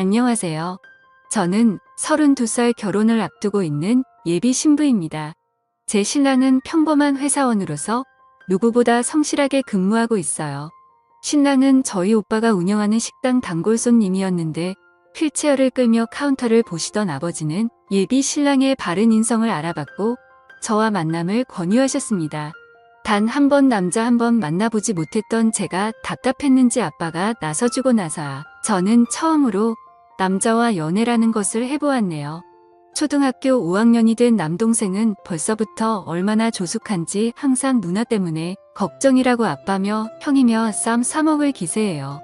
안녕하세요. 저는 32살 결혼을 앞두고 있는 예비 신부입니다. 제 신랑은 평범한 회사원으로서 누구보다 성실하게 근무하고 있어요. 신랑은 저희 오빠가 운영하는 식당 단골 손님이었는데 휠체어를 끌며 카운터를 보시던 아버지는 예비 신랑의 바른 인성을 알아봤고 저와 만남을 권유하셨습니다. 단 한 번 남자 한 번 만나보지 못했던 제가 답답했는지 아빠가 나서주고 나서야 저는 처음으로 남자와 연애라는 것을 해보았네요. 초등학교 5학년이 된 남동생은 벌써부터 얼마나 조숙한지 항상 누나 때문에 걱정이라고 아빠며 형이며 쌈 싸먹을 기세예요.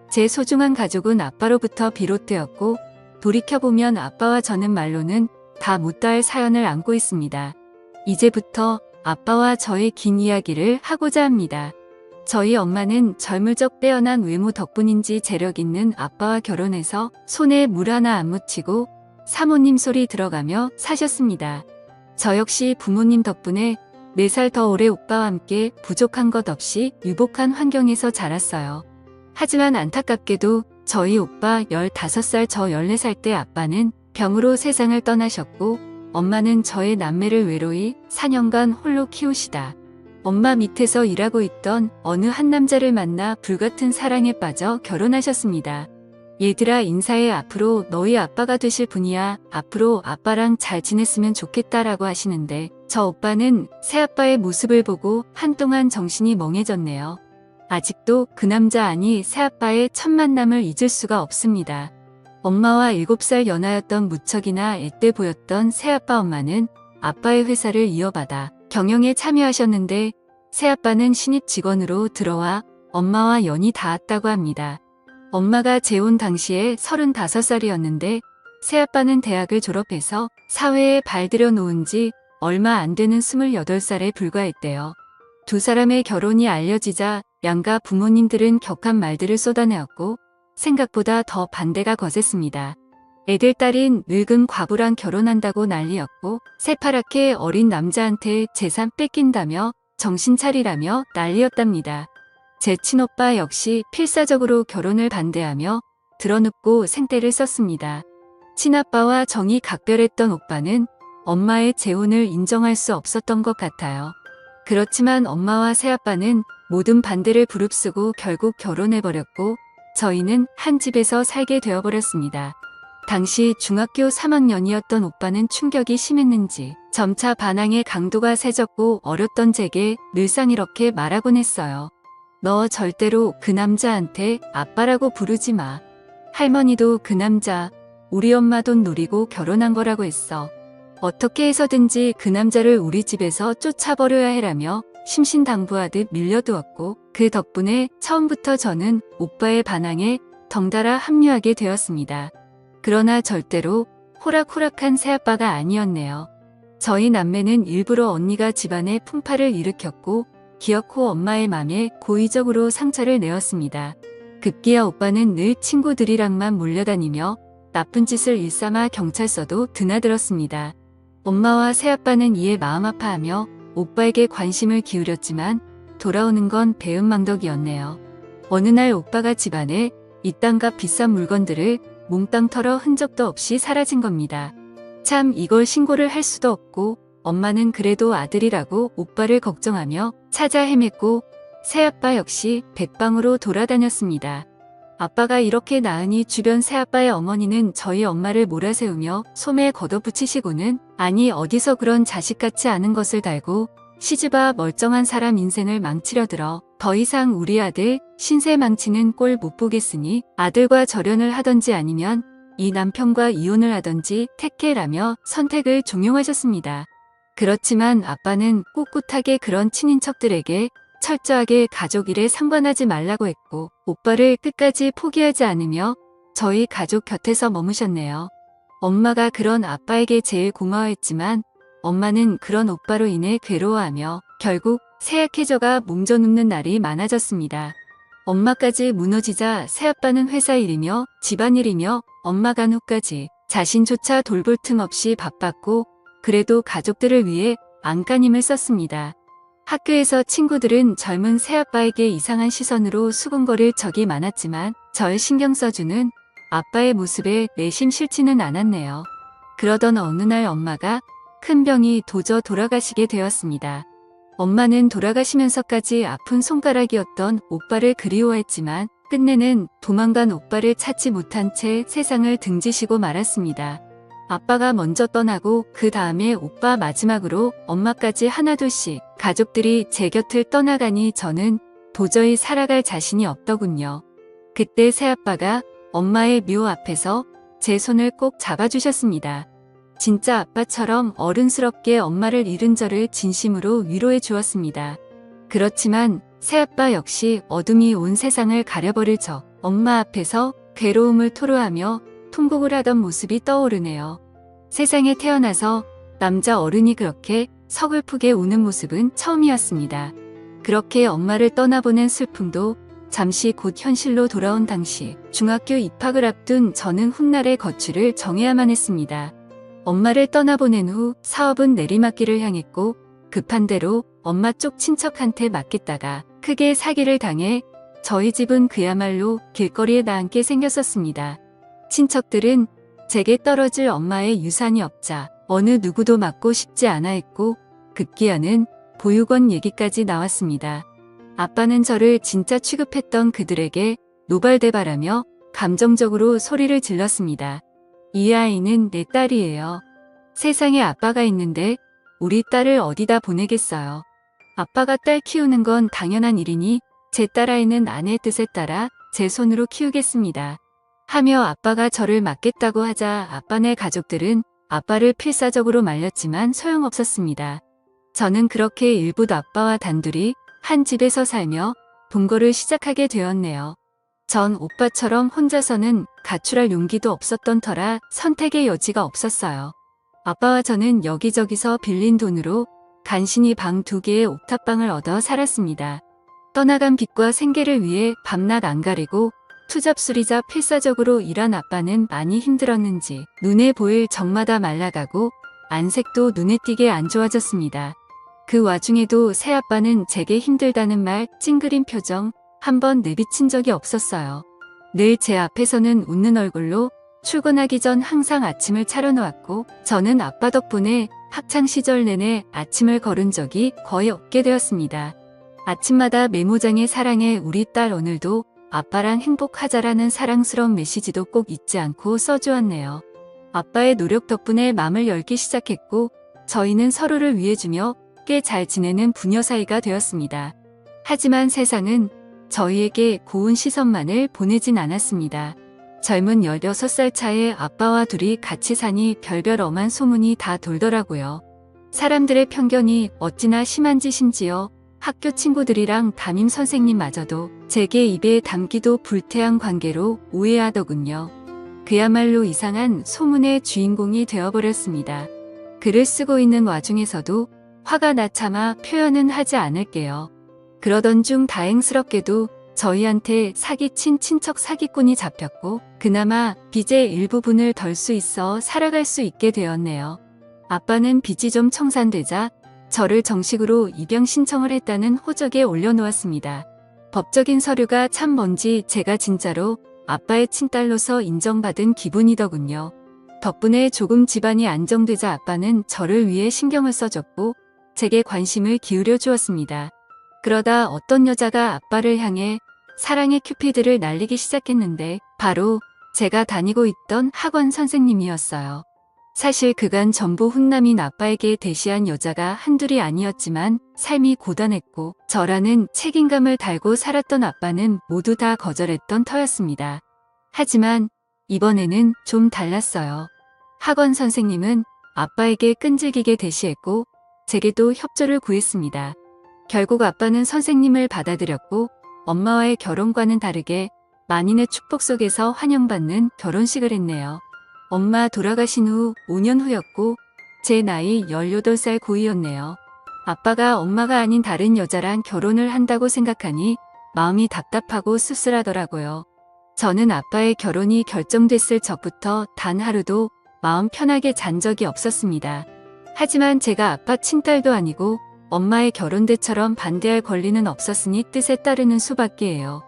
제 소중한 가족은 아빠로부터 비롯되었고 돌이켜보면 아빠와 저는 말로는 다 못다할 사연을 안고 있습니다. 이제부터 아빠와 저의 긴 이야기를 하고자 합니다. 저희 엄마는 젊을 적 빼어난 외모 덕분인지 재력 있는 아빠와 결혼해서 손에 물 하나 안 묻히고 사모님 소리 들어가며 사셨습니다. 저 역시 부모님 덕분에 4살 더 오래 오빠와 함께 부족한 것 없이 유복한 환경에서 자랐어요. 하지만 안타깝게도 저희 오빠 15살 저 14살 때 아빠는 병으로 세상을 떠나셨고 엄마는 저의 남매를 외로이 4년간 홀로 키우시다 엄마 밑에서 일하고 있던 어느 한 남자를 만나 불같은 사랑에 빠져 결혼하셨습니다. 얘들아 인사해. 앞으로 너희 아빠가 되실 분이야. 앞으로 아빠랑 잘 지냈으면 좋겠다라고 하시는데 저 오빠는 새아빠의 모습을 보고 한동안 정신이 멍해졌네요. 아직도 그 남자 아니 새아빠의 첫 만남을 잊을 수가 없습니다. 엄마와 7살 연하였던 무척이나 앳돼 보였던 새아빠 엄마는 아빠의 회사를 이어받아 경영에 참여하셨는데 새아빠는 신입 직원으로 들어와 엄마와 연이 닿았다고 합니다. 엄마가 재혼 당시에 35살이었는데 새아빠는 대학을 졸업해서 사회에 발들여 놓은 지 얼마 안 되는 28살에 불과했대요. 두 사람의 결혼이 알려지자 양가 부모님들은 격한 말들을 쏟아내었고 생각보다 더 반대가 거셌습니다. 애들 딸인 늙은 과부랑 결혼한다고 난리였고 새파랗게 어린 남자한테 재산 뺏긴다며 정신 차리라며 난리였답니다. 제 친오빠 역시 필사적으로 결혼을 반대하며 드러눕고 생떼를 썼습니다. 친아빠와 정이 각별했던 오빠는 엄마의 재혼을 인정할 수 없었던 것 같아요. 그렇지만 엄마와 새아빠는 모든 반대를 부릅쓰고 결국 결혼해버렸고 저희는 한 집에서 살게 되어버렸습니다. 당시 중학교 3학년이었던 오빠는 충격이 심했는지 점차 반항의 강도가 세졌고 어렸던 제게 늘상 이렇게 말하곤 했어요. 너 절대로 그 남자한테 아빠라고 부르지 마. 할머니도 그 남자 우리 엄마 돈 노리고 결혼한 거라고 했어. 어떻게 해서든지 그 남자를 우리 집에서 쫓아버려야 해라며 심신당부하듯 밀려두었고 그 덕분에 처음부터 저는 오빠의 반항에 덩달아 합류하게 되었습니다. 그러나 절대로 호락호락한 새아빠가 아니었네요. 저희 남매는 일부러 언니가 집안에 풍파를 일으켰고 기어코 엄마의 맘에 고의적으로 상처를 내었습니다. 급기야 오빠는 늘 친구들이랑만 몰려다니며 나쁜 짓을 일삼아 경찰서도 드나들었습니다. 엄마와 새아빠는 이에 마음 아파하며 오빠에게 관심을 기울였지만 돌아오는 건 배은망덕이었네요. 어느 날 오빠가 집안에 이딴 값 비싼 물건들을 몽땅 털어 흔적도 없이 사라진 겁니다. 참 이걸 신고를 할 수도 없고 엄마는 그래도 아들이라고 오빠를 걱정하며 찾아 헤맸고 새아빠 역시 백방으로 돌아다녔습니다. 아빠가 이렇게 나으니 주변 새아빠의 어머니는 저희 엄마를 몰아세우며 소매에 걷어붙이시고는 아니 어디서 그런 자식같지 않은 것을 달고 시집아 멀쩡한 사람 인생을 망치려 들어 더 이상 우리 아들 신세 망치는 꼴 못 보겠으니 아들과 절연을 하던지 아니면 이 남편과 이혼을 하던지 택해라며 선택을 종용하셨습니다. 그렇지만 아빠는 꿋꿋하게 그런 친인척들에게 철저하게 가족 일에 상관하지 말라고 했고 오빠를 끝까지 포기하지 않으며 저희 가족 곁에서 머무셨네요. 엄마가 그런 아빠에게 제일 고마워했지만 엄마는 그런 오빠로 인해 괴로워하며 결국 쇠약해져가 몸져눕는 날이 많아졌습니다. 엄마까지 무너지자 새아빠는 회사 일이며 집안일이며 엄마 간호까지 자신조차 돌볼 틈 없이 바빴고 그래도 가족들을 위해 안간힘을 썼습니다. 학교에서 친구들은 젊은 새아빠에게 이상한 시선으로 수군거릴 적이 많았지만 절 신경 써주는 아빠의 모습에 내심 싫지는 않았네요. 그러던 어느 날 엄마가 큰 병이 도저 돌아가시게 되었습니다. 엄마는 돌아가시면서까지 아픈 손가락이었던 오빠를 그리워했지만 끝내는 도망간 오빠를 찾지 못한 채 세상을 등지시고 말았습니다. 아빠가 먼저 떠나고 그 다음에 오빠 마지막으로 엄마까지 하나둘씩 가족들이 제 곁을 떠나가니 저는 도저히 살아갈 자신이 없더군요. 그때 새아빠가 엄마의 묘 앞에서 제 손을 꼭 잡아주셨습니다. 진짜 아빠처럼 어른스럽게 엄마를 잃은 저를 진심으로 위로해 주었습니다. 그렇지만 새아빠 역시 어둠이 온 세상을 가려버릴 저 엄마 앞에서 괴로움을 토로하며 통곡을 하던 모습이 떠오르네요. 세상에 태어나서 남자 어른이 그렇게 서글프게 우는 모습은 처음이었습니다. 그렇게 엄마를 떠나보낸 슬픔도 잠시 곧 현실로 돌아온 당시 중학교 입학을 앞둔 저는 훗날의 거취를 정해야만 했습니다. 엄마를 떠나보낸 후 사업은 내리막길을 향했고 급한 대로 엄마 쪽 친척한테 맡겼다가 크게 사기를 당해 저희 집은 그야말로 길거리에 나앉게 생겼었습니다. 친척들은 제게 떨어질 엄마의 유산이 없자 어느 누구도 맡고 싶지 않아 했고 급기야는 보육원 얘기까지 나왔습니다. 아빠는 저를 진짜 취급했던 그들에게 노발대발하며 감정적으로 소리를 질렀습니다. 이 아이는 내 딸이에요. 세상에 아빠가 있는데 우리 딸을 어디다 보내겠어요. 아빠가 딸 키우는 건 당연한 일이니 제 딸아이는 아내의 뜻에 따라 제 손으로 키우겠습니다. 하며 아빠가 저를 맡겠다고 하자 아빠네 가족들은 아빠를 필사적으로 말렸지만 소용없었습니다. 저는 그렇게 일부 아빠와 단둘이 한 집에서 살며 동거를 시작하게 되었네요. 전 오빠처럼 혼자서는 가출할 용기도 없었던 터라 선택의 여지가 없었어요. 아빠와 저는 여기저기서 빌린 돈으로 간신히 방 2개의 옥탑방을 얻어 살았습니다. 떠나간 빚과 생계를 위해 밤낮 안 가리고 투잡술이자 필사적으로 일한 아빠는 많이 힘들었는지 눈에 보일 적마다 말라가고 안색도 눈에 띄게 안 좋아졌습니다. 그 와중에도 새아빠는 제게 힘들다는 말 찡그린 표정 한번 내비친 적이 없었어요. 늘 제 앞에서는 웃는 얼굴로 출근하기 전 항상 아침을 차려놓았고 저는 아빠 덕분에 학창시절 내내 아침을 거른 적이 거의 없게 되었습니다. 아침마다 메모장에 사랑해 우리 딸 오늘도 아빠랑 행복하자라는 사랑스러운 메시지도 꼭 잊지 않고 써주었네요. 아빠의 노력 덕분에 마음을 열기 시작했고 저희는 서로를 위해주며 꽤 잘 지내는 부녀 사이가 되었습니다. 하지만 세상은 저희에게 고운 시선만을 보내진 않았습니다. 젊은 16살 차에 아빠와 둘이 같이 사니 별별 엄한 소문이 다 돌더라고요. 사람들의 편견이 어찌나 심한지 심지어 학교 친구들이랑 담임 선생님마저도 제게 입에 담기도 불쾌한 관계로 오해하더군요. 그야말로 이상한 소문의 주인공이 되어버렸습니다. 글을 쓰고 있는 와중에서도 화가 나차마 표현은 하지 않을게요. 그러던 중 다행스럽게도 저희한테 사기친 친척 사기꾼이 잡혔고 그나마 빚의 일부분을 덜 수 있어 살아갈 수 있게 되었네요. 아빠는 빚이 좀 청산되자 저를 정식으로 입영 신청을 했다는 호적에 올려놓았습니다. 법적인 서류가 참 뭔지 제가 진짜로 아빠의 친딸로서 인정받은 기분이더군요. 덕분에 조금 집안이 안정되자 아빠는 저를 위해 신경을 써줬고 제게 관심을 기울여 주었습니다. 그러다 어떤 여자가 아빠를 향해 사랑의 큐피드를 날리기 시작했는데 바로 제가 다니고 있던 학원 선생님이었어요. 사실 그간 전부 훈남인 아빠에게 대시한 여자가 한둘이 아니었지만 삶이 고단했고 저라는 책임감을 달고 살았던 아빠는 모두 다 거절했던 터였습니다. 하지만 이번에는 좀 달랐어요. 학원 선생님은 아빠에게 끈질기게 대시했고 제게도 협조를 구했습니다. 결국 아빠는 선생님을 받아들였고 엄마와의 결혼과는 다르게 만인의 축복 속에서 환영받는 결혼식을 했네요. 엄마 돌아가신 후 5년 후였고 제 나이 18살 고이였네요. 아빠가 엄마가 아닌 다른 여자랑 결혼을 한다고 생각하니 마음이 답답하고 씁쓸하더라고요. 저는 아빠의 결혼이 결정됐을 적부터 단 하루도 마음 편하게 잔 적이 없었습니다. 하지만 제가 아빠 친딸도 아니고 엄마의 결혼대처럼 반대할 권리는 없었으니 뜻에 따르는 수밖에예요.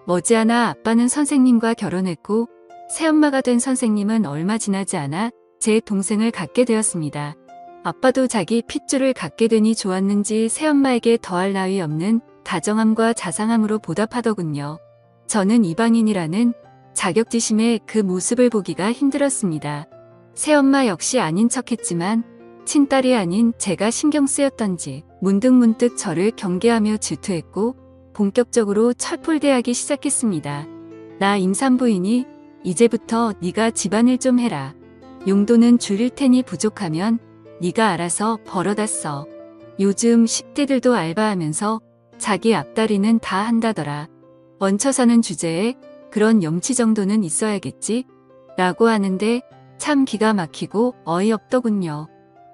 머지않아 아빠는 선생님과 결혼했고 새엄마가 된 선생님은 얼마 지나지 않아 제 동생을 갖게 되었습니다. 아빠도 자기 핏줄을 갖게 되니 좋았는지 새엄마에게 더할 나위 없는 다정함과 자상함으로 보답하더군요. 저는 이방인이라는 자격지심에 그 모습을 보기가 힘들었습니다. 새엄마 역시 아닌 척했지만 친딸이 아닌 제가 신경 쓰였던지 문득문득 저를 경계하며 질투했고 본격적으로 철풀대하기 시작했습니다. 나 임산부이니 이제부터 네가 집안일 좀 해라. 용돈은 줄일 테니 부족하면 네가 알아서 벌어다 써. 요즘 10대들도 알바하면서 자기 앞다리는 다 한다더라. 얹혀 사는 주제에 그런 염치 정도는 있어야겠지? 라고 하는데 참 기가 막히고 어이없더군요.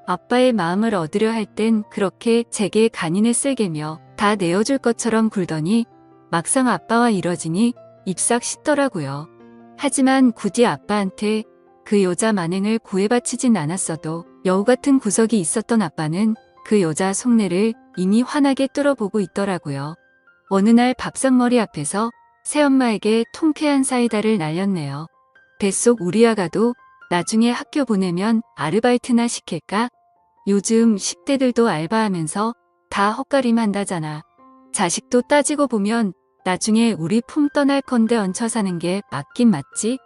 아빠의 마음을 얻으려 할 땐 그렇게 제게 간인을 쓸개며 다 내어줄 것처럼 굴더니 막상 아빠와 이뤄지니 입싹 씻더라고요. 하지만 굳이 아빠한테 그 여자 만행을 구애바치진 않았어도 여우 같은 구석이 있었던 아빠는 그 여자 속내를 이미 환하게 뚫어보고 있더라고요. 어느 날 밥상머리 앞에서 새엄마에게 통쾌한 사이다를 날렸네요. 뱃속 우리 아가도 나중에 학교 보내면 아르바이트나 시킬까? 요즘 10대들도 알바하면서 다 헛가림 한다잖아. 자식도 따지고 보면 나중에 우리 품 떠날 건데 얹혀 사는 게 맞긴 맞지?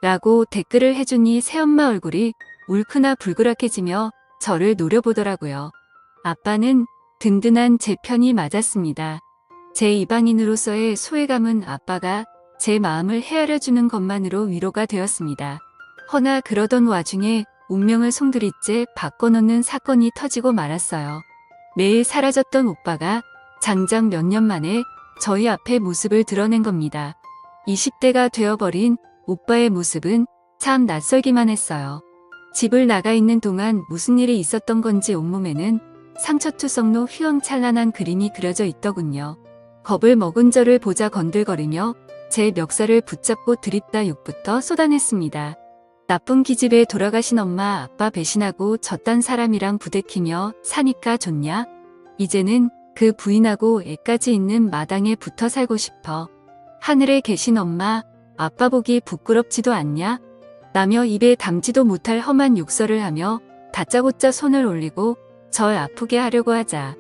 라고 댓글을 해주니 새엄마 얼굴이 울크나 불그락해지며 저를 노려보더라고요. 아빠는 든든한 제 편이 맞았습니다. 제 이방인으로서의 소외감은 아빠가 제 마음을 헤아려주는 것만으로 위로가 되었습니다. 허나 그러던 와중에 운명을 송두리째 바꿔놓는 사건이 터지고 말았어요. 매일 사라졌던 오빠가 장장 몇 년 만에 저희 앞에 모습을 드러낸 겁니다. 20대가 되어버린 오빠의 모습은 참 낯설기만 했어요. 집을 나가 있는 동안 무슨 일이 있었던 건지 온몸에는 상처투성로 휘황찬란한 그림이 그려져 있더군요. 겁을 먹은 저를 보자 건들거리며 제 멱살을 붙잡고 드립다 욕부터 쏟아냈습니다. 나쁜 기집애 돌아가신 엄마 아빠 배신하고 저딴 사람이랑 부대끼며 사니까 좋냐? 이제는 그 부인하고 애까지 있는 마당에 붙어 살고 싶어. 하늘에 계신 엄마 아빠 보기 부끄럽지도 않냐? 라며 입에 담지도 못할 험한 욕설을 하며 다짜고짜 손을 올리고 절 아프게 하려고 하자.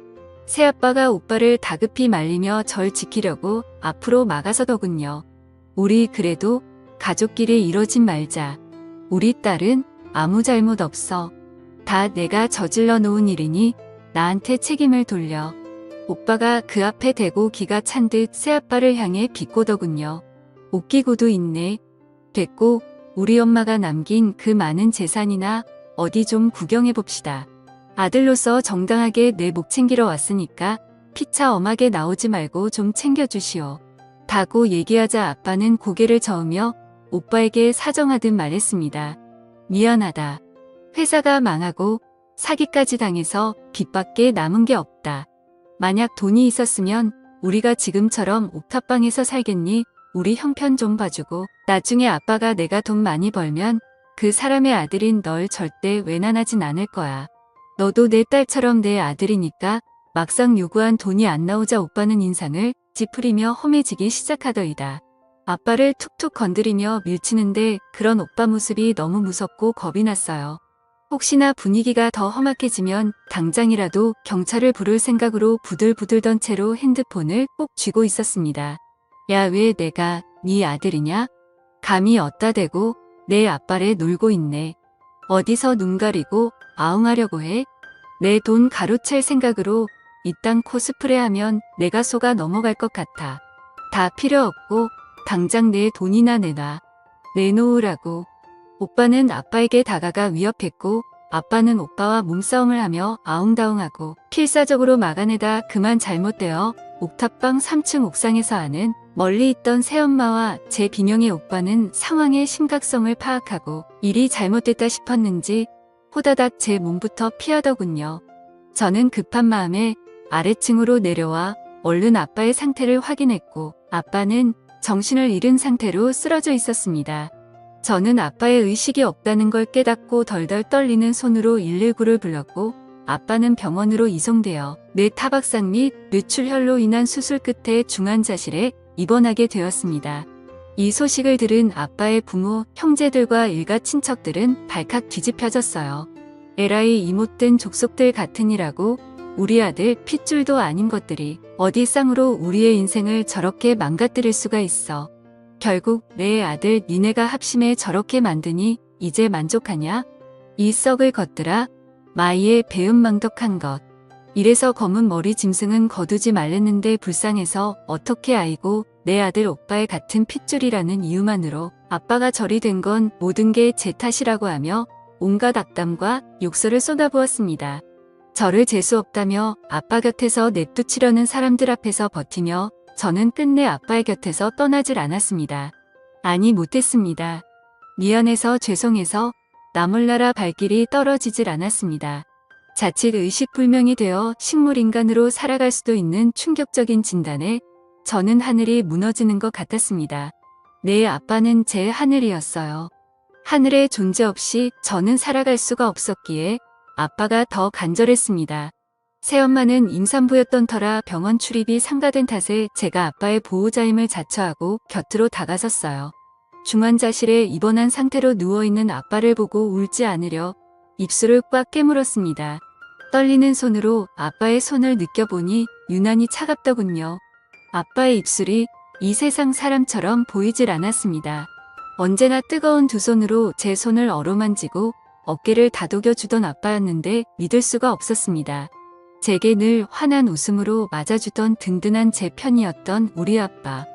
새아빠가 오빠를 다급히 말리며 절 지키려고 앞으로 막아서더군요. 우리 그래도 가족끼리 이러진 말자. 우리 딸은 아무 잘못 없어. 다 내가 저질러 놓은 일이니 나한테 책임을 돌려. 오빠가 그 앞에 대고 기가 찬 듯 새아빠를 향해 비꼬더군요. 웃기고도 있네. 됐고 우리 엄마가 남긴 그 많은 재산이나 어디 좀 구경해봅시다. 아들로서 정당하게 내 목 챙기러 왔으니까 피차 엄하게 나오지 말고 좀 챙겨주시오. 다고 얘기하자 아빠는 고개를 저으며 오빠에게 사정하듯 말했습니다. 미안하다. 회사가 망하고 사기까지 당해서 빚밖에 남은 게 없다. 만약 돈이 있었으면 우리가 지금처럼 옥탑방에서 살겠니? 우리 형편 좀 봐주고 나중에 아빠가 내가 돈 많이 벌면 그 사람의 아들인 널 절대 외난하진 않을 거야. 너도 내 딸처럼 내 아들이니까 막상 요구한 돈이 안 나오자 오빠는 인상을 찌푸리며 험해지기 시작하더이다. 아빠를 툭툭 건드리며 밀치는데 그런 오빠 모습이 너무 무섭고 겁이 났어요. 혹시나 분위기가 더 험악해지면 당장이라도 경찰을 부를 생각으로 부들부들던 채로 핸드폰을 꼭 쥐고 있었습니다. 야, 왜 내가 네 아들이냐? 감히 어따 대고 내 아빠를 놀고 있네. 어디서 눈 가리고 아웅하려고 해? 내 돈 가로챌 생각으로 이딴 코스프레하면 내가 속아 넘어갈 것 같아. 다 필요 없고 당장 내 돈이나 내놔. 내놓으라고. 오빠는 아빠에게 다가가 위협했고 아빠는 오빠와 몸싸움을 하며 아웅다웅하고 필사적으로 막아내다 그만 잘못되어 옥탑방 3층 옥상에서 하는 멀리 있던 새엄마와 제 비명의 오빠는 상황의 심각성을 파악하고 일이 잘못됐다 싶었는지 호다닥 제 몸부터 피하더군요. 저는 급한 마음에 아래층으로 내려와 얼른 아빠의 상태를 확인했고 아빠는 정신을 잃은 상태로 쓰러져 있었습니다. 저는 아빠의 의식이 없다는 걸 깨닫고 덜덜 떨리는 손으로 119를 불렀고 아빠는 병원으로 이송되어 뇌타박상 및 뇌출혈로 인한 수술 끝에 중환자실에 입원하게 되었습니다. 이 소식을 들은 아빠의 부모, 형제들과 일가 친척들은 발칵 뒤집혀졌어요. 에라이 이 못된 족속들 같으니라고 우리 아들 핏줄도 아닌 것들이 어디 쌍으로 우리의 인생을 저렇게 망가뜨릴 수가 있어. 결국 내 아들 니네가 합심해 저렇게 만드니 이제 만족하냐? 이 썩을 것들아, 마이의 배은망덕한 것. 이래서 검은 머리 짐승은 거두지 말랬는데 불쌍해서 어떻게 아이고 내 아들 오빠의 같은 핏줄이라는 이유만으로 아빠가 저리 된 건 모든 게 제 탓이라고 하며 온갖 악담과 욕설을 쏟아부었습니다. 저를 재수 없다며 아빠 곁에서 냅두치려는 사람들 앞에서 버티며 저는 끝내 아빠의 곁에서 떠나질 않았습니다. 아니 못했습니다. 미안해서 죄송해서 나 몰라라 발길이 떨어지질 않았습니다. 자칫 의식불명이 되어 식물인간으로 살아갈 수도 있는 충격적인 진단에 저는 하늘이 무너지는 것 같았습니다. 내 아빠는 제 하늘이었어요. 하늘의 존재 없이 저는 살아갈 수가 없었기에 아빠가 더 간절했습니다. 새엄마는 임산부였던 터라 병원 출입이 상가된 탓에 제가 아빠의 보호자임을 자처하고 곁으로 다가섰어요. 중환자실에 입원한 상태로 누워있는 아빠를 보고 울지 않으려 입술을 꽉 깨물었습니다. 떨리는 손으로 아빠의 손을 느껴보니 유난히 차갑더군요. 아빠의 입술이 이 세상 사람처럼 보이질 않았습니다. 언제나 뜨거운 두 손으로 제 손을 어루만지고 어깨를 다독여주던 아빠였는데 믿을 수가 없었습니다. 제게 늘 환한 웃음으로 맞아주던 든든한 제 편이었던 우리 아빠.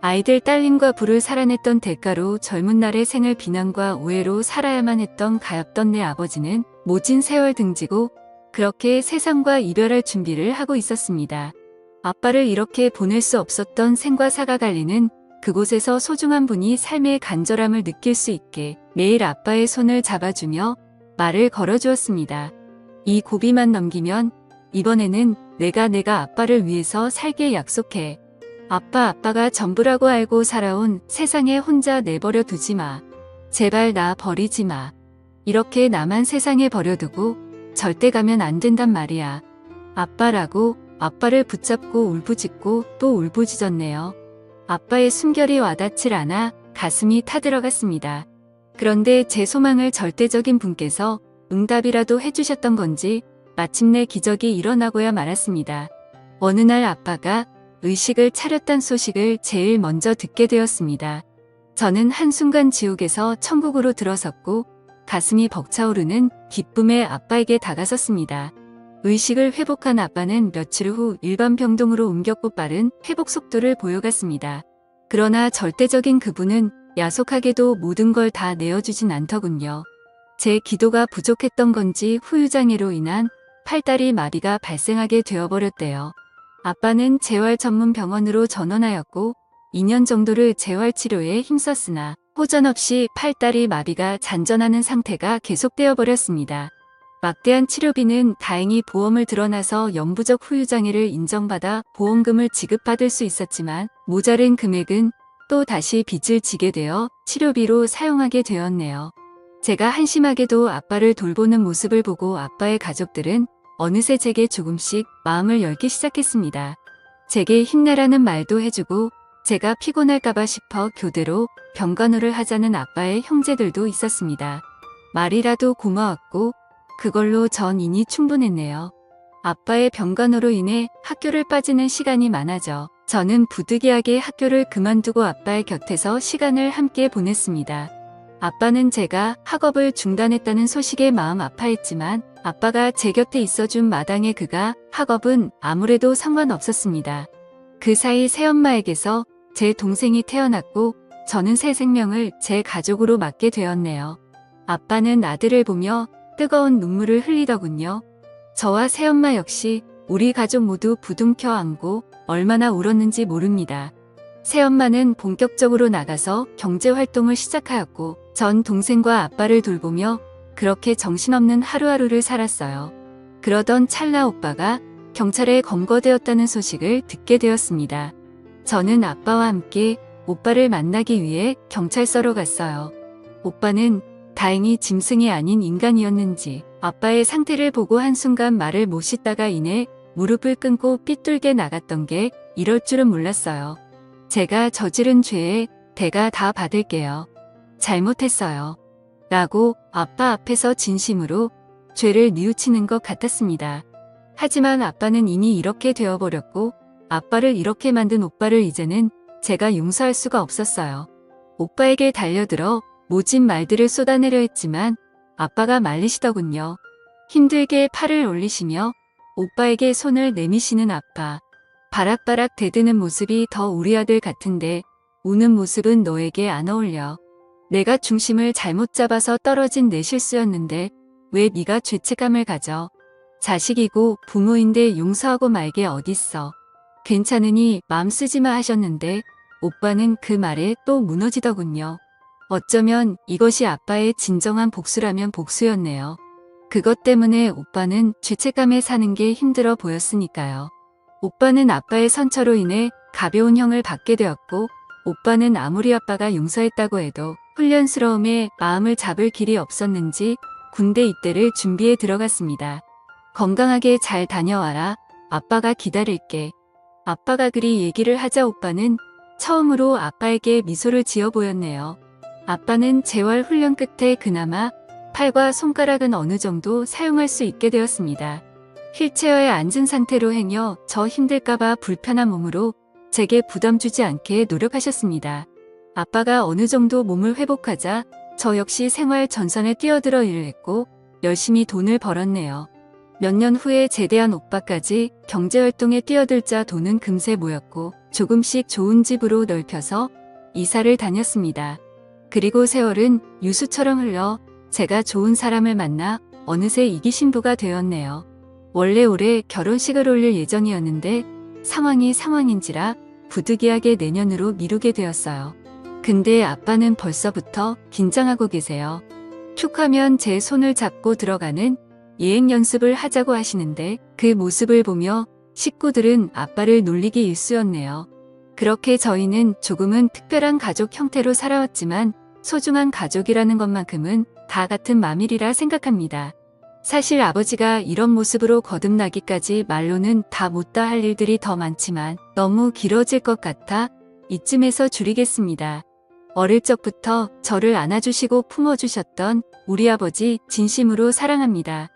아이들 딸림과 부를 살아냈던 대가로 젊은 날의 생을 비난과 오해로 살아야만 했던 가엾던 내 아버지는 모진 세월 등지고 그렇게 세상과 이별할 준비를 하고 있었습니다. 아빠를 이렇게 보낼 수 없었던 생과 사가 갈리는 그곳에서 소중한 분이 삶의 간절함을 느낄 수 있게 매일 아빠의 손을 잡아주며 말을 걸어주었습니다. 이 고비만 넘기면 이번에는 내가 아빠를 위해서 살게 약속해. 아빠가 전부라고 알고 살아온 세상에 혼자 내버려 두지 마. 제발 나 버리지 마. 이렇게 나만 세상에 버려두고 절대 가면 안 된단 말이야. 아빠라고 아빠를 붙잡고 울부짖고 또 울부짖었네요. 아빠의 숨결이 와닿질 않아 가슴이 타들어갔습니다. 그런데 제 소망을 절대적인 분께서 응답이라도 해주셨던 건지 마침내 기적이 일어나고야 말았습니다. 어느 날 아빠가 의식을 차렸단 소식을 제일 먼저 듣게 되었습니다. 저는 한순간 지옥에서 천국으로 들어섰고 가슴이 벅차오르는 기쁨에 아빠에게 다가섰습니다. 의식을 회복한 아빠는 며칠 후 일반 병동으로 옮겼고 빠른 회복 속도를 보여갔습니다. 그러나 절대적인 그분은 야속하게도 모든 걸 다 내어주진 않더군요. 제 기도가 부족했던 건지 후유장애로 인한 팔다리 마비가 발생하게 되어버렸대요. 아빠는 재활 전문 병원으로 전원하였고 2년 정도를 재활치료에 힘썼으나 호전없이 팔다리 마비가 잔전하는 상태가 계속되어 버렸습니다. 막대한 치료비는 다행히 보험을 들어놔서 영구적 후유장애를 인정받아 보험금을 지급받을 수 있었지만 모자른 금액은 또 다시 빚을 지게 되어 치료비로 사용하게 되었네요. 제가 한심하게도 아빠를 돌보는 모습을 보고 아빠의 가족들은 어느새 제게 조금씩 마음을 열기 시작했습니다. 제게 힘내라는 말도 해주고 제가 피곤할까봐 싶어 교대로 병간호를 하자는 아빠의 형제들도 있었습니다. 말이라도 고마웠고 그걸로 전 이미 충분했네요. 아빠의 병간호로 인해 학교를 빠지는 시간이 많아져 저는 부득이하게 학교를 그만두고 아빠의 곁에서 시간을 함께 보냈습니다. 아빠는 제가 학업을 중단했다는 소식에 마음 아파했지만 아빠가 제 곁에 있어준 마당에 그가 학업은 아무래도 상관없었습니다. 그 사이 새엄마에게서 제 동생이 태어났고 저는 새 생명을 제 가족으로 맞게 되었네요. 아빠는 아들을 보며 뜨거운 눈물을 흘리더군요. 저와 새엄마 역시 우리 가족 모두 부둥켜 안고 얼마나 울었는지 모릅니다. 새엄마는 본격적으로 나가서 경제활동을 시작하였고 전 동생과 아빠를 돌보며 그렇게 정신없는 하루하루를 살았어요. 그러던 찰나 오빠가 경찰에 검거되었다는 소식을 듣게 되었습니다. 저는 아빠와 함께 오빠를 만나기 위해 경찰서로 갔어요. 오빠는 다행히 짐승이 아닌 인간이었는지 아빠의 상태를 보고 한순간 말을 못 잇다가 이내 무릎을 끊고 삐뚤게 나갔던 게 이럴 줄은 몰랐어요. 제가 저지른 죄에 대가 다 받을게요. 잘못했어요. 라고 아빠 앞에서 진심으로 죄를 뉘우치는 것 같았습니다. 하지만 아빠는 이미 이렇게 되어버렸고 아빠를 이렇게 만든 오빠를 이제는 제가 용서할 수가 없었어요. 오빠에게 달려들어 모진 말들을 쏟아내려 했지만 아빠가 말리시더군요. 힘들게 팔을 올리시며 오빠에게 손을 내미시는 아빠. 바락바락 대드는 모습이 더 우리 아들 같은데 우는 모습은 너에게 안 어울려. 내가 중심을 잘못 잡아서 떨어진 내 실수였는데 왜 네가 죄책감을 가져. 자식이고 부모인데 용서하고 말게 어딨어. 괜찮으니 맘 쓰지 마 하셨는데 오빠는 그 말에 또 무너지더군요. 어쩌면 이것이 아빠의 진정한 복수라면 복수였네요. 그것 때문에 오빠는 죄책감에 사는 게 힘들어 보였으니까요. 오빠는 아빠의 선처로 인해 가벼운 형을 받게 되었고 오빠는 아무리 아빠가 용서했다고 해도 훈련스러움에 마음을 잡을 길이 없었는지 군대 입대를 준비해 들어갔습니다. 건강하게 잘 다녀와라. 아빠가 기다릴게. 아빠가 그리 얘기를 하자 오빠는 처음으로 아빠에게 미소를 지어 보였네요. 아빠는 재활 훈련 끝에 그나마 팔과 손가락은 어느 정도 사용할 수 있게 되었습니다. 휠체어에 앉은 상태로 행여 저 힘들까봐 불편한 몸으로 제게 부담 주지 않게 노력하셨습니다. 아빠가 어느 정도 몸을 회복하자 저 역시 생활 전선에 뛰어들어 일을 했고 열심히 돈을 벌었네요. 몇 년 후에 제대한 오빠까지 경제활동에 뛰어들자 돈은 금세 모였고 조금씩 좋은 집으로 넓혀서 이사를 다녔습니다. 그리고 세월은 유수처럼 흘러 제가 좋은 사람을 만나 어느새 이기 신부가 되었네요. 원래 올해 결혼식을 올릴 예정이었는데 상황인지라 부득이하게 내년으로 미루게 되었어요. 근데 아빠는 벌써부터 긴장하고 계세요. 툭 하면 제 손을 잡고 들어가는 예행 연습을 하자고 하시는데 그 모습을 보며 식구들은 아빠를 놀리기 일쑤였네요. 그렇게 저희는 조금은 특별한 가족 형태로 살아왔지만 소중한 가족이라는 것만큼은 다 같은 마밀이라 생각합니다. 사실 아버지가 이런 모습으로 거듭나기까지 말로는 다 못다 할 일들이 더 많지만 너무 길어질 것 같아 이쯤에서 줄이겠습니다. 어릴 적부터 저를 안아주시고 품어주셨던 우리 아버지 진심으로 사랑합니다.